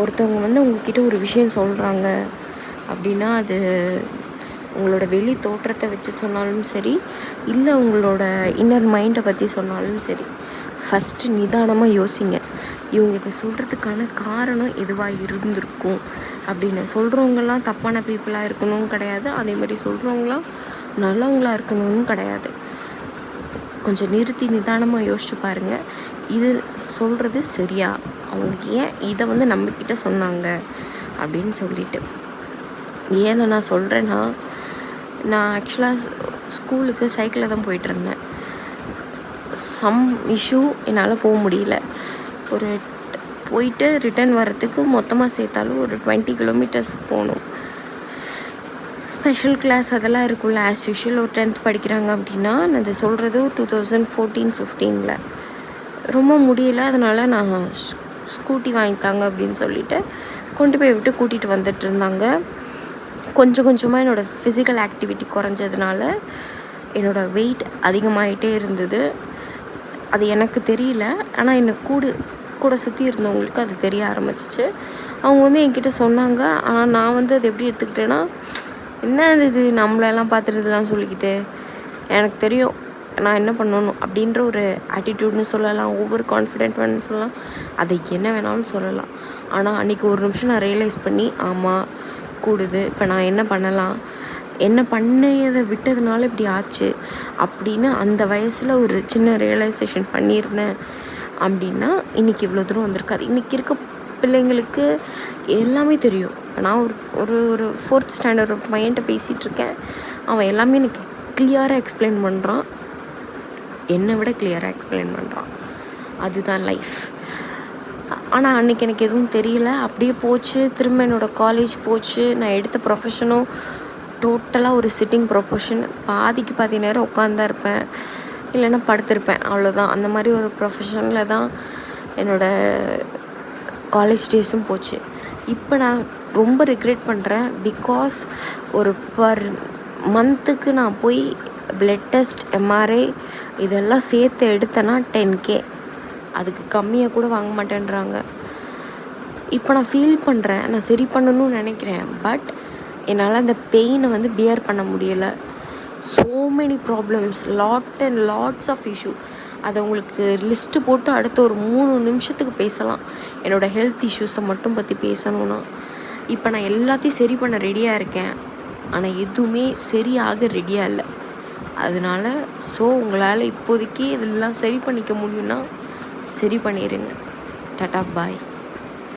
ஒருத்தவங்க வந்து உங்ககிட்ட ஒரு விஷயம் சொல்கிறாங்க அப்படின்னா, அது உங்களோட வெளி தோற்றத்தை வச்சு சொன்னாலும் சரி, இல்லை உங்களோட இன்னர் மைண்டை பற்றி சொன்னாலும் சரி, ஃபஸ்ட்டு நிதானமாக யோசிங்க. இவங்க இதை சொல்கிறதுக்கான காரணம் எதுவாக இருந்திருக்கும் அப்படின்னு. சொல்கிறவங்களாம் தப்பான பீப்புளாக இருக்கணும்னு கிடையாது, அதே மாதிரி சொல்கிறவங்களாம் நல்லவங்களாக இருக்கணும்னு கிடையாது. கொஞ்சம் நிறுத்தி நிதானமாக யோசிச்சு பாருங்கள், இது சொல்கிறது சரியா, அவங்க ஏன் இதை வந்து நம்மக்கிட்ட சொன்னாங்க அப்படின்னு சொல்லிட்டு. ஏன் நான் சொல்கிறேன்னா, நான் ஆக்சுவலாக ஸ்கூலுக்கு சைக்கிளில் தான் போயிட்டுருந்தேன். சம் இஷ்யூ என்னால் போக முடியல. ஒரு போயிட்டு ரிட்டர்ன் வர்றதுக்கு மொத்தமாக சேர்த்தாலும் ஒரு 20 கிலோமீட்டர்ஸ்க்கு போகணும். ஸ்பெஷல் கிளாஸ் அதெல்லாம் இருக்குல்ல, ஆஸ் யூஷுவல் ஒரு 10th படிக்கிறாங்க அப்படின்னா. நான் அதை சொல்கிறது 2014-15 ரொம்ப முடியல. அதனால் நான் ஸ்கூட்டி வாங்கித்தாங்க அப்படின்னு சொல்லிவிட்டு கொண்டு போய் விட்டு கூட்டிகிட்டு வந்துட்டு இருந்தாங்க. கொஞ்சம் கொஞ்சமாக என்னோடய ஃபிசிக்கல் ஆக்டிவிட்டி குறைஞ்சதுனால என்னோடய வெயிட் அதிகமாகிட்டே இருந்தது. அது எனக்கு தெரியல, ஆனால் என்னை கூட சுற்றி இருந்தவங்களுக்கு அது தெரிய ஆரம்பிச்சிச்சு. அவங்க வந்து என்கிட்ட சொன்னாங்க. ஆனால் நான் வந்து அது எப்படி எடுத்துக்கிட்டேன்னா, என்ன இது நம்மளெல்லாம் பார்த்துட்டு இதெல்லாம் சொல்லிக்கிட்டு, எனக்கு தெரியும் நான் என்ன பண்ணணும் அப்படின்ற ஒரு ஆட்டிடியூட்னு சொல்லலாம், ஓவர் கான்ஃபிடென்ட்னு சொல்லலாம், அதை என்ன வேணாலும் சொல்லலாம். ஆனால் அன்றைக்கி ஒரு நிமிஷம் நான் ரியலைஸ் பண்ணி, ஆமாம் கூடுது, இப்போ நான் என்ன பண்ணலாம், என்ன பண்ணதை விட்டதுனால இப்படி ஆச்சு அப்படின்னு அந்த வயசில் ஒரு சின்ன ரியலைசேஷன் பண்ணியிருந்தேன் அப்படின்னா இன்றைக்கி இவ்வளோ தூரம் வந்திருக்காது. இன்றைக்கி இருக்க பிள்ளைங்களுக்கு எல்லாமே தெரியும். இப்போ நான் ஒரு ஒரு 4th ஸ்டாண்டர்ட் ஒரு பையன்கிட்ட பேசிகிட்ருக்கேன். அவன் எல்லாமே எனக்கு கிளியராக எக்ஸ்பிளைன் பண்ணுறான், என்னை விட கிளியராக எக்ஸ்பிளைன் பண்ணுறான். அதுதான் லைஃப். ஆனால் அன்றைக்கி எனக்கு எதுவும் தெரியல, அப்படியே போச்சு. திரும்ப என்னோடய காலேஜ் போச்சு. நான் எடுத்த ப்ரொஃபஷனும் டோட்டலாக ஒரு சிட்டிங் ப்ரொஃபஷன். பாதிக்கு பாதி நேரம் உட்காந்துதான் இருப்பேன், இல்லைன்னா படுத்திருப்பேன், அவ்வளோதான். அந்த மாதிரி ஒரு ப்ரொஃபஷனில் தான் என்னோடய காலேஜ் டேஸும் போச்சு. இப்போ நான் ரொம்ப ரிக்ரெட் பண்ணுறேன். பிகாஸ் ஒரு பர் மந்த்துக்கு நான் போய் பிளட் டெஸ்ட், எம்ஆர்ஐ இதெல்லாம் சேர்த்து எடுத்தேன்னா 10K, அதுக்கு கம்மியாக கூட வாங்க மாட்டேன்றாங்க. இப்போ நான் ஃபீல் பண்ணுறேன், நான் சரி பண்ணணும்னு நினைக்கிறேன். பட் என்னால் அந்த பெயினை வந்து பியர் பண்ண முடியலை. So many problems, lots of issue. அதை உங்களுக்கு லிஸ்ட்டு போட்டு அடுத்த ஒரு 3 நிமிஷத்துக்கு பேசலாம். என்னோடய ஹெல்த் இஷ்யூஸை மட்டும் பற்றி பேசணுன்னா இப்போ நான் எல்லாத்தையும் சரி பண்ண ரெடியாக இருக்கேன், ஆனால் எதுவுமே சரியாக ரெடியாக இல்லை. அதனால் உங்களால் இப்போதைக்கு இதெல்லாம் சரி பண்ணிக்க முடியும்னா சரி பண்ணிடுங்க. டாடா பாய்.